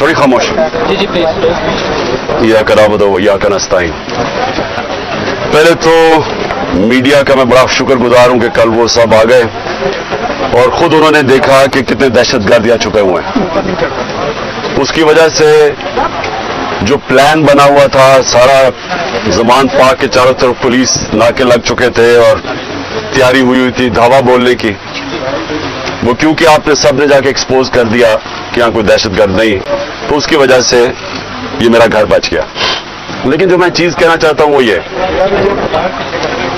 थोड़ी खामोश जी जी प्लीज। या कराबदो या कनस्ताइन। पहले तो मीडिया का मैं बड़ा शुक्रगुजार हूं कि कल वो सब आ गए और खुद उन्होंने देखा कि कितने दहशतगर्द यहाँ छुपे हुए हैं। उसकी वजह से जो प्लान बना हुआ था, सारा ज़मान पाक के चारों तरफ पुलिस नाके लग चुके थे और तैयारी हुई थी धावा बोलने की, वो क्योंकि आपने सब ने जाके एक्सपोज कर दिया कि यहाँ कोई दहशतगर्द नहीं, तो उसकी वजह से ये मेरा घर बच गया। लेकिन जो मैं चीज़ कहना चाहता हूँ वो ये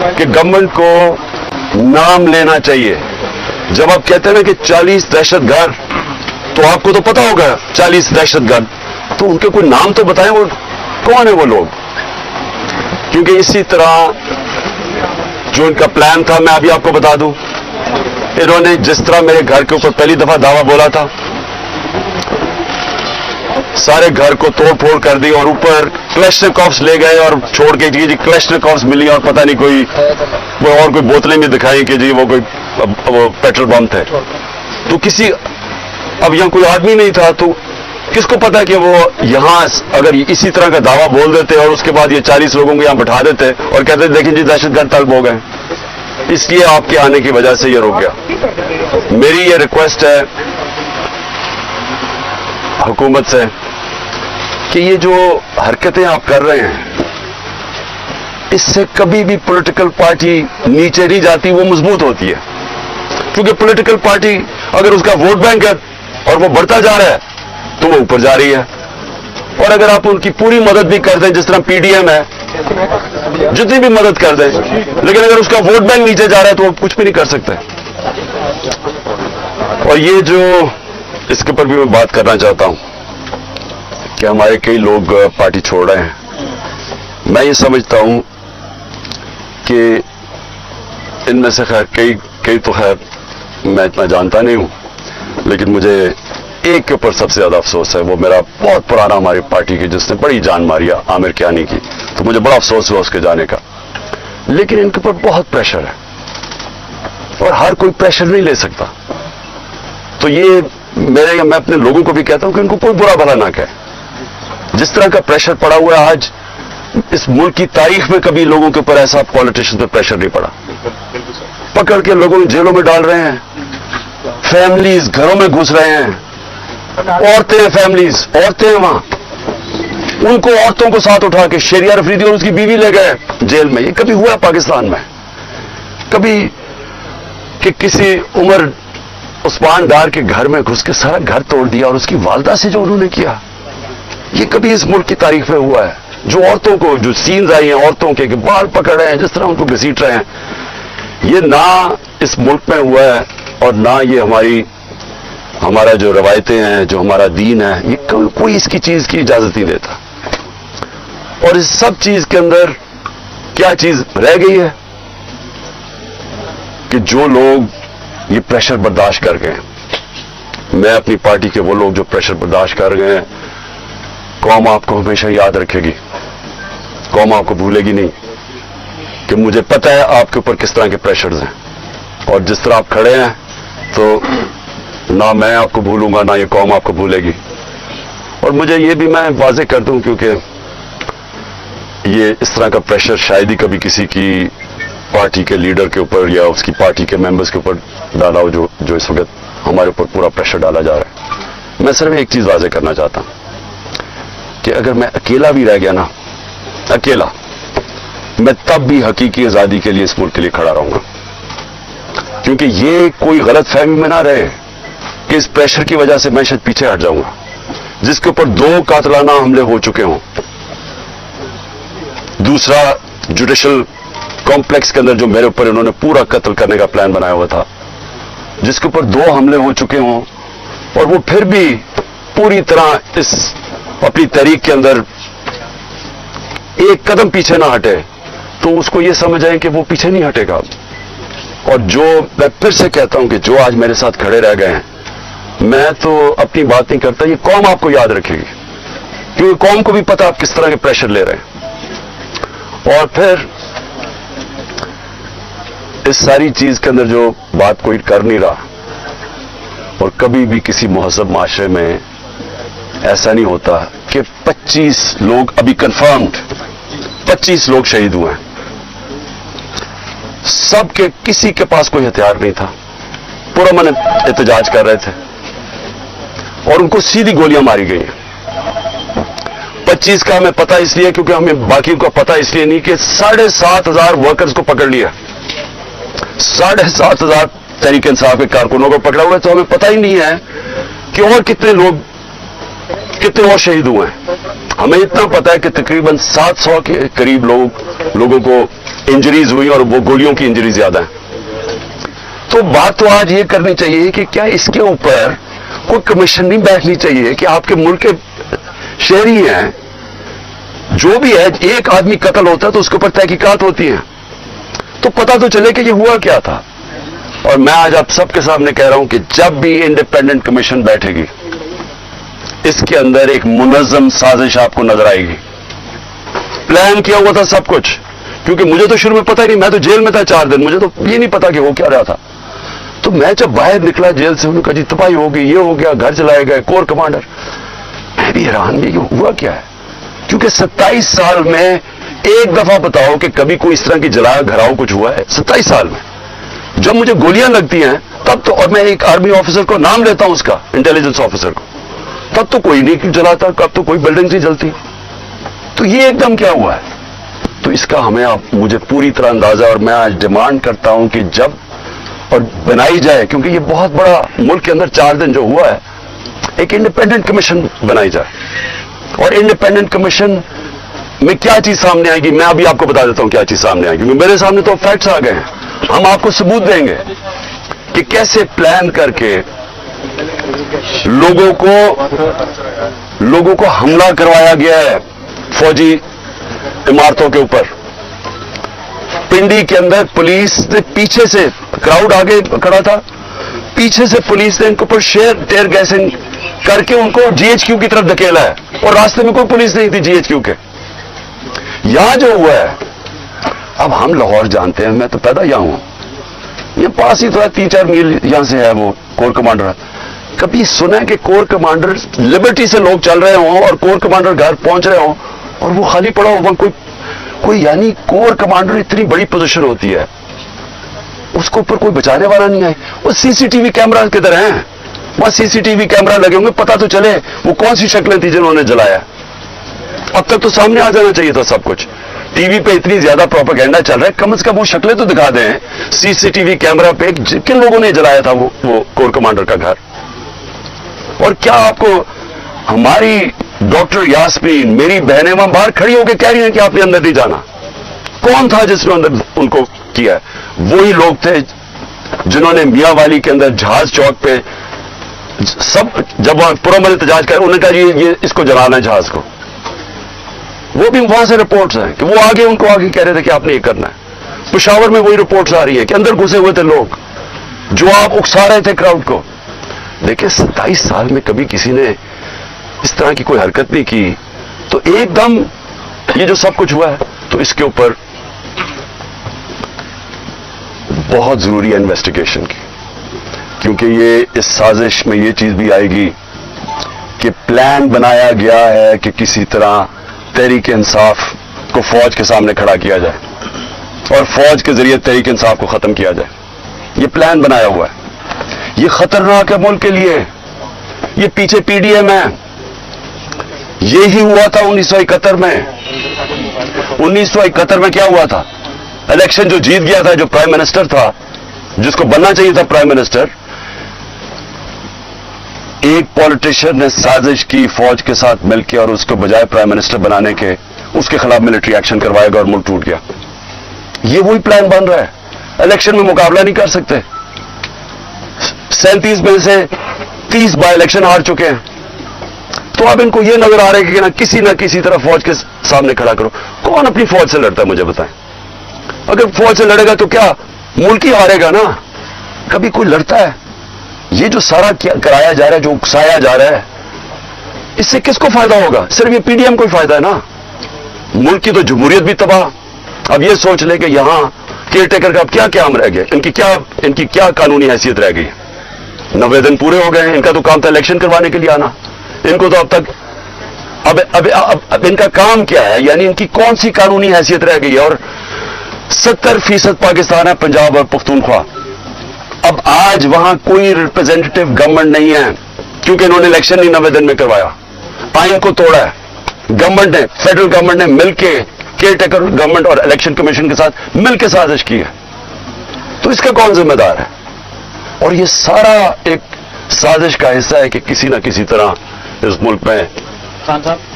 कि गवर्नमेंट को नाम लेना चाहिए। जब आप कहते हैं कि 40 दहशतगर्द, तो आपको तो पता होगा 40 दहशतगर्द, तो उनके कोई नाम तो बताएं, वो कौन है वो लोग। क्योंकि इसी तरह जो इनका प्लान था, मैं अभी आपको बता दूं, इन्होंने जिस तरह मेरे घर के ऊपर पहली दफा दावा बोला था, सारे घर को तोड़ फोड़ कर दी और ऊपर क्लैशनिकोव्स ले गए और छोड़ के जी क्लैशनिकोव्स मिली और पता नहीं कोई वो और कोई बोतलें भी दिखाई कि जी वो कोई वो पेट्रोल पंप थे। तो किसी अब यहाँ कोई आदमी नहीं था, तो किसको पता कि वो यहाँ अगर इसी तरह का दावा बोल देते और उसके बाद ये 40 लोगों को यहाँ बैठा देते और कहते देखिए जी दहशतगर्द तलब हो गए। इसलिए आपके आने की वजह से ये रुक गया। मेरी ये रिक्वेस्ट है हुकूमत से कि ये जो हरकतें आप कर रहे हैं, इससे कभी भी पॉलिटिकल पार्टी नीचे नहीं जाती, वो मजबूत होती है। क्योंकि पॉलिटिकल पार्टी अगर उसका वोट बैंक है और वो बढ़ता जा रहा है तो वो ऊपर जा रही है। और अगर आप उनकी पूरी मदद भी कर दें, जिस तरह पीडीएम है, जितनी भी मदद कर दें, लेकिन अगर उसका वोट बैंक नीचे जा रहा है तो वो कुछ भी नहीं कर सकते। और ये जो इसके ऊपर भी मैं बात करना चाहता हूं कि हमारे कई लोग पार्टी छोड़ रहे हैं। मैं ये समझता हूं कि इनमें से खैर कई तो खैर मैं इतना जानता नहीं हूं, लेकिन मुझे एक के ऊपर सबसे ज्यादा अफसोस है। वो मेरा बहुत पुराना हमारी पार्टी की जिसने बड़ी जान मारी है, आमिर कियानी की, तो मुझे बड़ा अफसोस हुआ उसके जाने का। लेकिन इनके ऊपर बहुत प्रेशर है और हर कोई प्रेशर नहीं ले सकता। तो ये मैं अपने लोगों को भी कहता हूं कि इनको कोई बुरा भला ना कहे। जिस तरह का प्रेशर पड़ा हुआ है आज, इस मुल्क की तारीख में कभी लोगों के ऊपर ऐसा पॉलिटिशियन पे प्रेशर नहीं पड़ा। पकड़ के लोगों को जेलों में डाल रहे हैं, फैमिलीज घरों में घुस रहे हैं, औरतें हैं, फैमिलीज औरतें हैं वहां, उनको औरतों को साथ उठा के शेरिया अफरीदी और उसकी बीवी ले गए जेल में। ये कभी हुआ है पाकिस्तान में? कभी कि किसी उमर उस्मान डार के घर में घुस के सारा घर तोड़ दिया और उसकी वालदा से जो उन्होंने किया, ये कभी इस मुल्क की तारीख में हुआ है? जो औरतों को जो सीन्स आई हैं औरतों के बाल पकड़ रहे हैं, जिस तरह उनको घसीट रहे हैं, ये ना इस मुल्क में हुआ है और ना ये हमारा जो रवायतें हैं, जो हमारा दीन है, ये कोई इसकी चीज की इजाजत नहीं देता। और इस सब चीज के अंदर क्या चीज रह गई है कि जो लोग ये प्रेशर बर्दाश्त कर गए, मैं अपनी पार्टी के वो लोग जो प्रेशर बर्दाश्त कर गए हैं, कौम आपको हमेशा याद रखेगी, कौम आपको भूलेगी नहीं। कि मुझे पता है आपके ऊपर किस तरह के प्रेशर्स हैं और जिस तरह आप खड़े हैं, तो ना मैं आपको भूलूंगा ना ये कौम आपको भूलेगी। और मुझे ये भी मैं वाजे कर दूं, क्योंकि ये इस तरह का प्रेशर शायद ही कभी किसी की पार्टी के लीडर के ऊपर या उसकी पार्टी के मेंबर्स के ऊपर डाला हो, जो इस वक्त हमारे ऊपर पूरा प्रेशर डाला जा रहा है। मैं सिर्फ एक चीज वाजे करना चाहता हूं कि अगर मैं अकेला भी रह गया ना, अकेला, मैं तब भी हकीकी आजादी के लिए इस मुल्क के लिए खड़ा रहूंगा। क्योंकि ये कोई गलत फहमी में ना रहे कि इस प्रेशर की वजह से मैं शायद पीछे हट जाऊंगा। जिसके ऊपर 2 कातलाना हमले हो चुके हों, दूसरा जुडिशल कॉम्प्लेक्स के अंदर जो मेरे ऊपर इन्होंने पूरा कत्ल करने का प्लान बनाया हुआ था, जिसके ऊपर 2 हमले हो चुके हों और वो फिर भी पूरी तरह इस अपनी तहरीक के अंदर एक कदम पीछे ना हटे, तो उसको ये समझ आए कि वो पीछे नहीं हटेगा। और जो मैं फिर से कहता हूं कि जो आज मेरे साथ खड़े रह गए हैं, मैं तो अपनी बात नहीं करता, ये कौम आपको याद रखेगी, क्योंकि कौम को भी पता आप किस तरह के प्रेशर ले रहे हैं। और फिर इस सारी चीज के अंदर जो बात कोई कर नहीं रहा और कभी भी किसी मुहज़्ज़ब माशरे में ایسا نہیں ہوتا کہ 25 لوگ ابھی کنفرمڈ 25 لوگ شہید ہوئے ہیں. سب کے کسی کے پاس کوئی ہتھیار نہیں تھا, پرامن احتجاج کر رہے تھے اور ان کو سیدھی گولیاں ماری گئی ہیں. 25 کا ہمیں پتا اس لیے کیونکہ ہمیں باقی کا پتا اس لیے نہیں کہ 7,500 ورکرز کو پکڑ لیا, 7,500 تحریک انصاف کے کارکنوں کو پکڑا ہوا ہے, تو ہمیں پتا ہی نہیں ہے کہ اور کتنے اور شہید ہوئے ہیں. ہمیں اتنا پتا ہے کہ تقریباً 700 کے قریب لوگوں کو انجریز ہوئی اور وہ گولیوں کی انجری زیادہ ہیں. تو بات تو آج یہ کرنی چاہیے کہ کیا اس کے اوپر کوئی کمیشن نہیں بیٹھنی چاہیے کہ آپ کے ملک کے شہری ہیں, جو بھی ہے, ایک آدمی قتل ہوتا ہے تو اس کے اوپر تحقیقات ہوتی ہیں, تو پتہ تو چلے کہ یہ ہوا کیا تھا. اور میں آج آپ سب کے سامنے کہہ رہا ہوں کہ جب بھی انڈیپینڈنٹ کمیشن بیٹھے گی, اس کے اندر ایک منظم سازش آپ کو نظر آئے گی. پلان کیا ہوا تھا سب کچھ, کیونکہ مجھے تو شروع میں پتہ ہی نہیں, میں تو جیل میں تھا 4 دن, مجھے تو یہ نہیں پتا کہ وہ کیا رہا تھا. تو میں جب باہر نکلا جیل سے, انہوں نے کہا جی تباہی ہو گئی, یہ ہو گیا, گھر چلائے گئے کور کمانڈر. میں بھی حیران بھی ہوا کیا ہے, کیونکہ 27 سال میں ایک دفعہ بتاؤ کہ کبھی کوئی اس طرح کی جلا گھراؤ کچھ ہوا ہے 27 سال میں. جب مجھے گولیاں لگتی ہیں تب تو, اور میں ایک آرمی آفیسر کو نام لیتا ہوں اس کا, انٹیلیجنس آفیسر کو, تب تو کوئی نہیں جلاتا, کب تو کوئی بلڈنگ نہیں جلتی. تو یہ ایک دم کیا ہوا ہے؟ تو اس کا مجھے پوری طرح اندازہ, اور میں آج ڈیمانڈ کرتا ہوں کہ جب اور بنائی جائے, کیونکہ یہ بہت بڑا ملک کے اندر 4 دن جو ہوا ہے, ایک انڈیپینڈنٹ کمیشن بنائی جائے. اور انڈیپینڈنٹ کمیشن میں کیا چیز سامنے آئے گی, میں ابھی آپ کو بتا دیتا ہوں کیا چیز سامنے آئے گی, کیونکہ میرے سامنے تو فیکٹس آ گئے ہیں. ہم آپ کو ثبوت دیں گے کہ کیسے پلان کر کے لوگوں کو حملہ کروایا گیا ہے فوجی عمارتوں کے اوپر. پنڈی کے اندر پولیس نے پیچھے سے, کراؤڈ آگے کھڑا تھا, پیچھے سے پولیس نے ان کے اوپر ٹیئر گیسنگ کر کے ان کو GHQ کی طرف دھکیلا ہے, اور راستے میں کوئی پولیس نہیں تھی GHQ کے. یہاں جو ہوا ہے, اب ہم لاہور جانتے ہیں, میں تو پیدا یہاں ہوں, یہ پاس ہی تو ہے, 3-4 میل یہاں سے ہے وہ کور کمانڈر. کبھی سنا ہے کہ کور کمانڈر لبرٹی سے لوگ چل رہے ہوں اور کور کمانڈر گھر پہنچ رہے ہوں اور وہ خالی پڑا ہو, کوئی یعنی کور کمانڈر اتنی بڑی پوزیشن ہوتی ہے, اس کو اوپر کوئی بچانے والا نہیں ہے. وہ CCTV کیمرہ کدھر ہیں, وہاں CCTV کیمرہ لگے ہوں گے, پتہ تو چلے وہ کون سی شکلیں تھی جنہوں نے جلایا. اب تک تو سامنے آ جانا چاہیے تھا سب کچھ. ٹی وی پہ اتنی زیادہ پروپیگنڈا چل رہا ہے, کم از کم وہ شکلیں تو دکھا دیں CCTV کیمرہ پہ کن لوگوں نے جلایا تھا وہ کور کمانڈر کا گھر. اور کیا آپ کو ہماری ڈاکٹر یاسمین, میری بہنیں وہاں باہر کھڑی ہو کے کہہ رہی ہیں کہ آپ نے اندر نہیں جانا. کون تھا جس نے اندر ان کو کیا؟ وہی لوگ تھے جنہوں نے میاں والی کے اندر جہاز چوک پہ سب جب وہاں پرامن احتجاج کر, انہوں نے کہا یہ اس کو جلانا ہے جہاز کو. وہ بھی وہاں سے رپورٹس ہیں کہ وہ ان کو آگے کہہ رہے تھے کہ آپ نے یہ کرنا ہے. پشاور میں وہی رپورٹس آ رہی ہے کہ اندر گھسے ہوئے تھے لوگ جو آپ اکسا رہے تھے کراؤڈ کو. دیکھیں 27 سال میں کبھی کسی نے اس طرح کی کوئی حرکت نہیں کی, تو ایک دم یہ جو سب کچھ ہوا ہے, تو اس کے اوپر بہت ضروری ہے انویسٹیگیشن کی, کیونکہ یہ اس سازش میں یہ چیز بھی آئے گی کہ پلان بنایا گیا ہے کہ کسی طرح تحریک انصاف کو فوج کے سامنے کھڑا کیا جائے اور فوج کے ذریعے تحریک انصاف کو ختم کیا جائے. یہ پلان بنایا ہوا ہے, یہ خطرناک ہے ملک کے لیے. یہ پیچھے PDM ہے, یہی ہوا تھا 1971 میں. 1971 میں کیا ہوا تھا؟ الیکشن جو جیت گیا تھا, جو پرائم منسٹر تھا, جس کو بننا چاہیے تھا پرائم منسٹر, ایک پولیٹیشین نے سازش کی فوج کے ساتھ مل کے, اور اس کو بجائے پرائم منسٹر بنانے کے اس کے خلاف ملٹری ایکشن کروائے گا اور ملک ٹوٹ گیا. یہ وہی پلان بن رہا ہے. الیکشن میں مقابلہ نہیں کر سکتے. 37 میں سے 30 بائی الیکشن ہار چکے ہیں. تو اب ان کو یہ نظر آ رہا ہے کہ نہ کسی طرح فوج کے سامنے کھڑا کرو. کون اپنی فوج سے لڑتا ہے مجھے بتائیں؟ اگر فوج سے لڑے گا تو کیا ملک ہی ہارے گا نا. کبھی کوئی لڑتا ہے؟ یہ جو سارا کرایا جا رہا ہے, جو اکسایا جا رہا ہے, اس سے کس کو فائدہ ہوگا؟ صرف یہ PDM کو ہی فائدہ ہے نا. ملک کی تو جمہوریت بھی تباہ. اب یہ سوچ لے کہ یہاں کیئر ٹیکر کا اب کیا کام رہ گیا, ان کی کیا قانونی حیثیت رہ گئی. 90 دن پورے ہو گئے ہیں, ان کا تو کام تھا الیکشن کروانے کے لیے آنا. इनको तो अब तक अब इनका काम क्या है, यानी इनकी कौन सी कानूनी हैसियत रह गई है? और 70% पाकिस्तान है पंजाब और पख्तूनख्वा। अब आज वहां कोई रिप्रेजेंटेटिव गवर्नमेंट नहीं है क्योंकि इन्होंने इलेक्शन ही 90 दिन में करवाया, आइन को तोड़ा है। गवर्नमेंट ने, फेडरल गवर्नमेंट ने मिलकर केयर टेकर गवर्नमेंट और इलेक्शन कमीशन के साथ मिलकर साजिश की है, तो इसका कौन जिम्मेदार है? और ये सारा एक साजिश का हिस्सा है कि किसी ना किसी तरह इस मुल्क में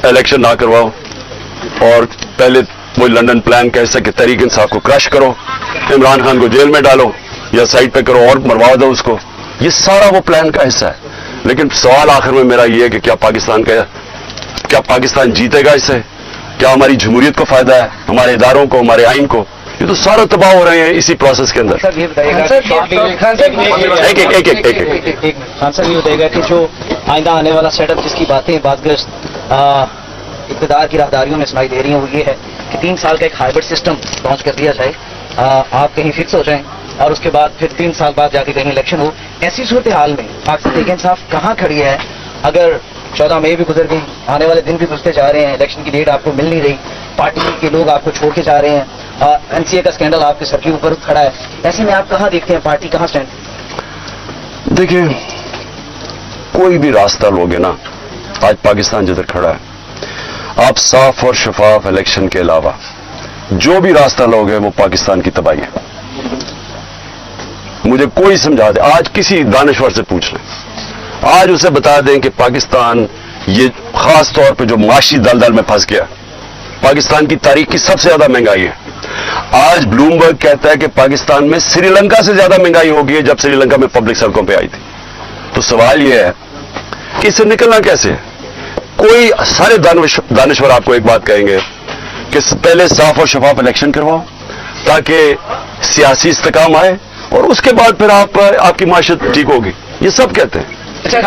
इलेक्शन ना करवाओ और पहले वो लंदन प्लान का हिस्सा कि तहरीक इंसाफ को क्रश करो, इमरान खान को जेल में डालो या साइड पे करो और मरवा दो उसको। ये सारा वो प्लान का हिस्सा है। लेकिन सवाल आखिर में मेरा ये है कि क्या पाकिस्तान जीतेगा इससे? क्या हमारी जमहूरियत को फायदा है, हमारे इदारों को, हमारे आइन को? ये तो सारा तबाह हो रहे हैं इसी प्रोसेस के अंदर। सर ये बताइएगा कि जो आइंदा आने वाला सेटअप जिसकी बातें बातग्रस्त इक़्तिदार की राहदारियों में सुनाई दे रही हैं वो ये है कि 3 साल का एक हाइब्रिड सिस्टम लॉन्च कर दिया जाए, आप कहीं फिक्स हो जाएं और उसके बाद फिर 3 साल बाद जाके कहीं इलेक्शन हो। ऐसी सूरत हाल में पाकिस्तान तहरीक इंसाफ कहाँ खड़ी है? अगर 14 मई भी गुजर गई, आने वाले दिन भी गुजरते जा रहे हैं, इलेक्शन की डेट आपको मिल नहीं रही, पार्टी के लोग आपको छोड़ के जा रहे हैं, एनसीए का स्कैंडल आपके सर के ऊपर खड़ा है, ऐसे में आप कहाँ देखते हैं पार्टी कहाँ स्टैंड? देखिए, कोई भी रास्ता लोगे ना, आज पाकिस्तान जिधर खड़ा है, आप साफ और शफाफ इलेक्शन के अलावा जो भी रास्ता लोगे वो पाकिस्तान की तबाही है। मुझे कोई समझा दे, आज किसी दानिश्वर से पूछ लें, आज उसे बता दें कि पाकिस्तान ये खास तौर पे जो माशी दलदल में फंस गया, पाकिस्तान की तारीख की सबसे ज्यादा महंगाई है। आज ब्लूमबर्ग कहता है कि पाकिस्तान में श्रीलंका से ज्यादा महंगाई हो गई है जब श्रीलंका में पब्लिक सड़कों पे आई थी। तो सवाल यह है कि इससे निकलना कैसे है? कोई सारे दानिश्वर आपको एक बात कहेंगे कि पहले साफ और शफाफ इलेक्शन करवाओ ताकि सियासी इस्तेकाम आए और उसके बाद फिर आपकी माशत ठीक होगी, ये सब कहते हैं। अच्छा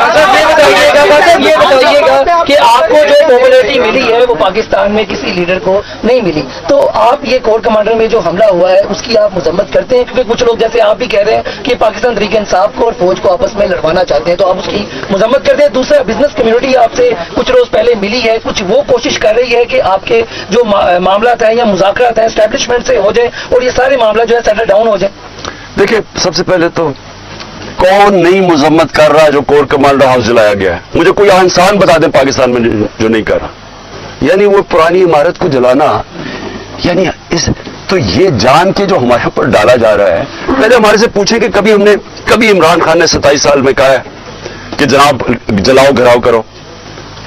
ये बताइएगा कि आपको जो पॉपुलैरिटी मिली है वो पाकिस्तान में किसी लीडर को नहीं मिली, तो आप ये कोर कमांडर में जो हमला हुआ है उसकी आप मजम्मत करते हैं? क्योंकि कुछ लोग जैसे आप भी कह रहे हैं कि पाकिस्तान तहरीक इंसाफ को और फौज को आपस में लड़वाना चाहते हैं, तो आप उसकी मजम्मत करते हैं। दूसरा, बिजनेस कम्युनिटी आपसे कुछ रोज पहले मिली है, कुछ वो कोशिश कर रही है कि आपके जो मामला हैं या मुज़ाकरात हैं एस्टैब्लिशमेंट से हो जाए और ये सारे मामला जो है सेटल डाउन हो जाए। देखिए, सबसे पहले तो कौन नई मजम्मत कर रहा है जो कोर कमांडर हाउस जलाया गया है? मुझे कोई इंसान बता दें पाकिस्तान में जो नहीं कर रहा। यानी वो पुरानी इमारत को जलाना, यानी तो ये जान के जो हमारे ऊपर डाला जा रहा है। पहले हमारे से पूछे कि कभी इमरान खान ने 27 साल में कहा है कि जनाब जलाओ घराव करो?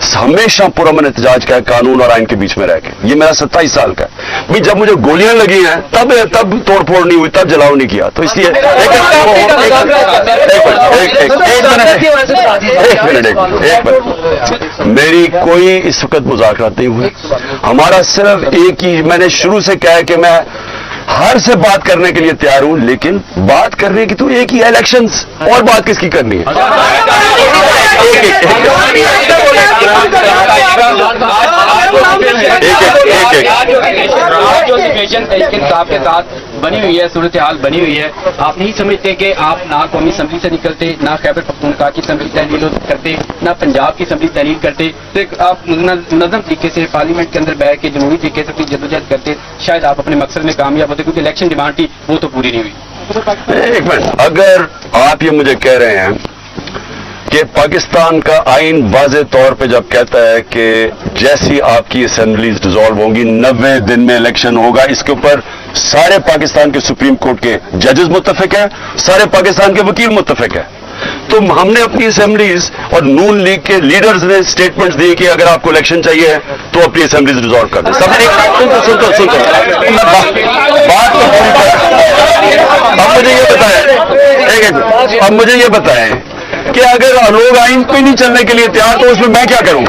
हमेशा पुरअमन एहतजाज का है, कानून और आइन के बीच में रह के। ये मेरा 27 साल का है भाई। जब मुझे गोलियां लगी हैं तब तोड़फोड़ नहीं हुई, तब जलाओ नहीं किया। तो इसलिए एक मिनट, मेरी कोई इस वक्त मुज़ाकरात नहीं हुई। हमारा सिर्फ एक ही, मैंने शुरू से कहा है कि मैं हर से बात करने के लिए तैयार हूं, लेकिन बात करने की तो एक ही है, इलेक्शंस, और बात किसकी करनी है? जो सिचुएशन तहरीक इंसाफ के साथ बनी हुई है, सूरत हाल बनी हुई है, आप नहीं समझते कि आप ना कौमी असम्बली से निकलते, ना खैबर पख्तूनख्वा की असम्बली तहलील करते, ना पंजाब की असम्बली तहलील करते, तो आप मुनज़्ज़म तरीके से पार्लियामेंट के अंदर बैठ के जमहूरी तरीके से अपनी जद्दोजहद करते, शायद आप अपने मकसद में कामयाब होते, क्योंकि इलेक्शन डिमांड थी वो तो पूरी नहीं हुई। एक मिनट, अगर आप ये मुझे कह रहे हैं कि पाकिस्तान का आइन वाज़े तौर पे जब कहता है कि जैसी आपकी असेंबलीज डिसॉल्व होंगी 90 दिन में इलेक्शन होगा, इसके ऊपर सारे पाकिस्तान के सुप्रीम कोर्ट के जजेस मुत्तफिक है, सारे पाकिस्तान के वकील मुत्तफिक है, तो हमने अपनी असेंबलीज और नून लीग के लीडर्स ने स्टेटमेंट्स दिए कि अगर आपको इलेक्शन चाहिए तो अपनी असेंबलीज डिसॉल्व कर दें। सुनते बात तो पूरी तरह। अब मुझे ये बताएं कि अगर लोग आइन पे नहीं चलने के लिए तैयार तो उसमें मैं क्या करूं?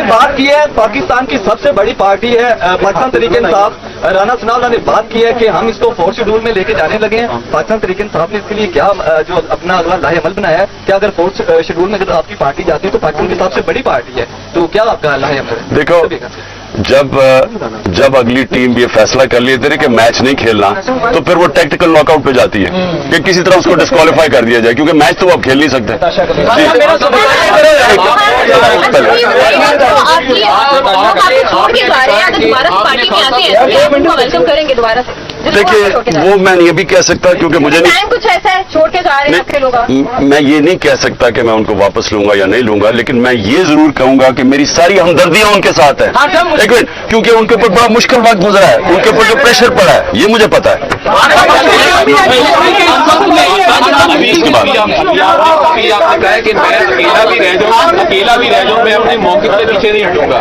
बात की है, पाकिस्तान की सबसे बड़ी पार्टी है पाकिस्तान तहरीक इंसाफ, राना सनाउल्लाह ने बात की है कि हम इसको 4th शेड्यूल में लेके जाने लगे हैं। पाकिस्तान तहरीक इंसाफ ने इसके लिए क्या जो अपना अगला लाहे अमल बनाया है कि अगर 4th शेड्यूल में अगर आपकी पार्टी जाती है तो पाकिस्तान की सबसे बड़ी पार्टी है, तो क्या आपका लाहे अमल है? देखो, जब अगली टीम ये फैसला कर लेते थे कि मैच नहीं खेलना, तो फिर वो टैक्टिकल नॉकआउट पे जाती है कि किसी तरह उसको डिस्क्वालीफाई कर दिया जाए, क्योंकि मैच तो वो अब खेल नहीं सकते। देखिए, वो मैं ये भी कह सकता क्योंकि मुझे नहीं, कुछ ऐसा है छोड़ के जा रहे हैं आपके लोग। मैं ये नहीं कह सकता कि मैं उनको वापस लूंगा या नहीं लूंगा, लेकिन मैं ये जरूर कहूंगा कि मेरी सारी हमदर्दियां उनके साथ है। एक मिनट, क्योंकि उनके ऊपर बड़ा मुश्किल वक्त गुजरा है, उनके ऊपर जो प्रेशर पड़ा है ये मुझे पता है। इसके बाद आपने कहा कि मैं अकेला भी रह जाऊं, मैं अपने मौके से पीछे नहीं हटूंगा।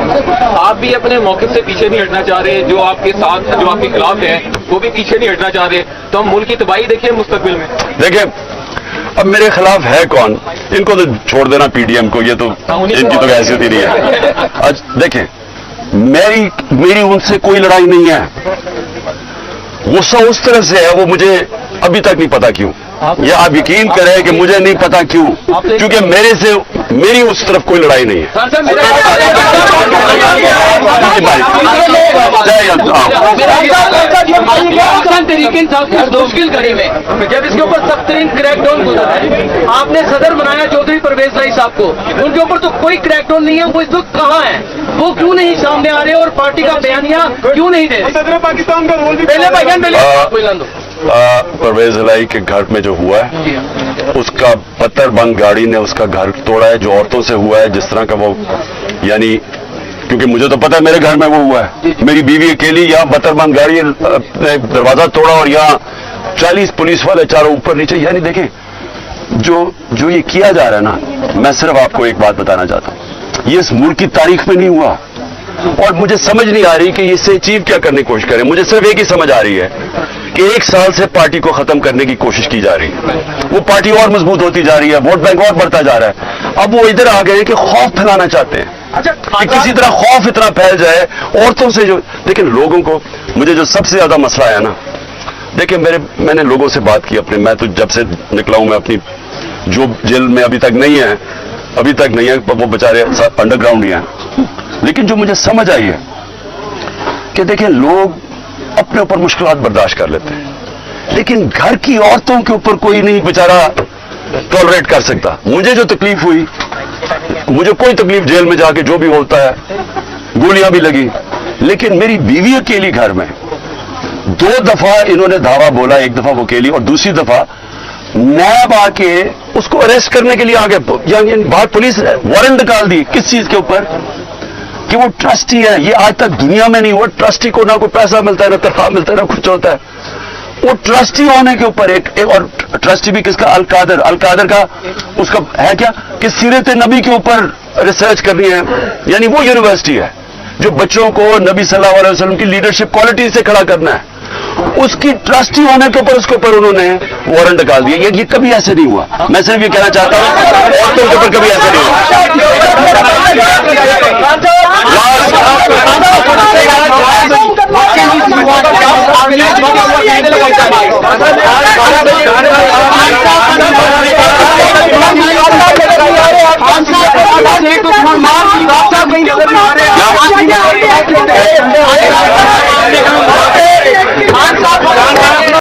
आप भी अपने मौके से पीछे नहीं हटना चाह रहे, जो आपके साथ जो आपके खिलाफ है वो भी पीछे नहीं हटना चाह रहे, तो हम मुल्क की तबाही देखें मुस्तकबिल में। देखिए, अब मेरे खिलाफ है कौन, इनको तो छोड़ देना पीडीएम को, ये तो इनकी तो हैसियत ही नहीं है। आज देखें, मेरी उनसे कोई लड़ाई नहीं है, गुस्सा उस तरफ से है, वो मुझे अभी तक नहीं पता क्यों, या आप यकीन करें कि मुझे नहीं पता क्यों, क्योंकि मेरी उस तरफ कोई लड़ाई नहीं है। मुश्किल घड़ी में जब इसके ऊपर सख्त तरीन क्रैकडाउन गुजरा है, आपने सदर बनाया चौधरी परवेज लाई साहब को, उनके ऊपर तो कोई क्रैकडाउन नहीं है, वो इस वक्त कहाँ है, वो क्यों नहीं सामने आ रहे और पार्टी का बयानिया क्यों नहीं दे रहे? सदर पाकिस्तान का रोल भी परवेज लाई के घर में जो हुआ है, उसका पत्थरबंद गाड़ी ने उसका घर तोड़ा है, जो औरतों से हुआ है, जिस तरह का वो, यानी क्योंकि मुझे तो पता है मेरे घर में वो हुआ है, मेरी बीवी अकेली, यहाँ पत्थरबंद गाड़ी ने दरवाजा तोड़ा और यहाँ 40 पुलिस वाले चारों ऊपर नीचे, यानी देखें जो ये किया जा रहा है ना, मैं सिर्फ आपको एक बात बताना चाहता हूँ, ये इस मुल्क की तारीख में नहीं हुआ, और मुझे समझ नहीं आ रही कि इससे अचीव क्या करने की कोशिश करें। मुझे सिर्फ एक ही समझ आ रही है कि 1 साल से पार्टी को खत्म करने की कोशिश की जा रही है, वो पार्टी और मजबूत होती जा रही है, वोट बैंक और बढ़ता जा रहा है। अब वो इधर आ गए कि खौफ फैलाना चाहते हैं कि किसी तरह खौफ इतना फैल जाए औरतों से, जो लेकिन लोगों को, मुझे जो सबसे ज्यादा मसला है ना, देखिए मैंने लोगों से बात की अपने, मैं तो जब से निकला हूं, मैं अपनी जो जेल में अभी तक नहीं है, वो बेचारे अंडरग्राउंड ही हैं, लेकिन जो मुझे समझ आई है कि देखिए लोग अपने ऊपर मुश्किलात बर्दाश्त कर लेते हैं, लेकिन घर की औरतों के ऊपर कोई नहीं बेचारा टॉलरेट कर सकता। मुझे जो तकलीफ हुई, मुझे कोई तकलीफ जेल में जाके जो भी होता है, गोलियां भी लगी, लेकिन मेरी बीवी अकेली घर में 2 दफा इन्होंने धावा बोला, एक दफा वो अकेली और दूसरी दफा नैब आके उसको अरेस्ट करने के लिए आगे, यानी बाहर पुलिस वारंट निकाल दी, किस चीज के ऊपर, कि वो ट्रस्टी है। ये आज तक दुनिया में नहीं हुआ, ट्रस्टी को ना कोई पैसा मिलता है, ना तनख्वाह मिलता है, ना कुछ होता है। वो ट्रस्टी होने के ऊपर एक और ट्रस्टी भी किसका, अल-कादर का, उसका है क्या कि सीरत नबी के ऊपर रिसर्च करनी है, यानी वो यूनिवर्सिटी है जो बच्चों को नबी सल्लल्लाहु अलैहि वसल्लम की लीडरशिप क्वालिटी से खड़ा करना है, उसकी ट्रस्टी होने के ऊपर उसके ऊपर उन्होंने वारंट निकाल दिया। ये कभी ऐसे नहीं हुआ। मैं सिर्फ ये कहना चाहता हूं, औरतों के ऊपर कभी ऐसे नहीं हुआ।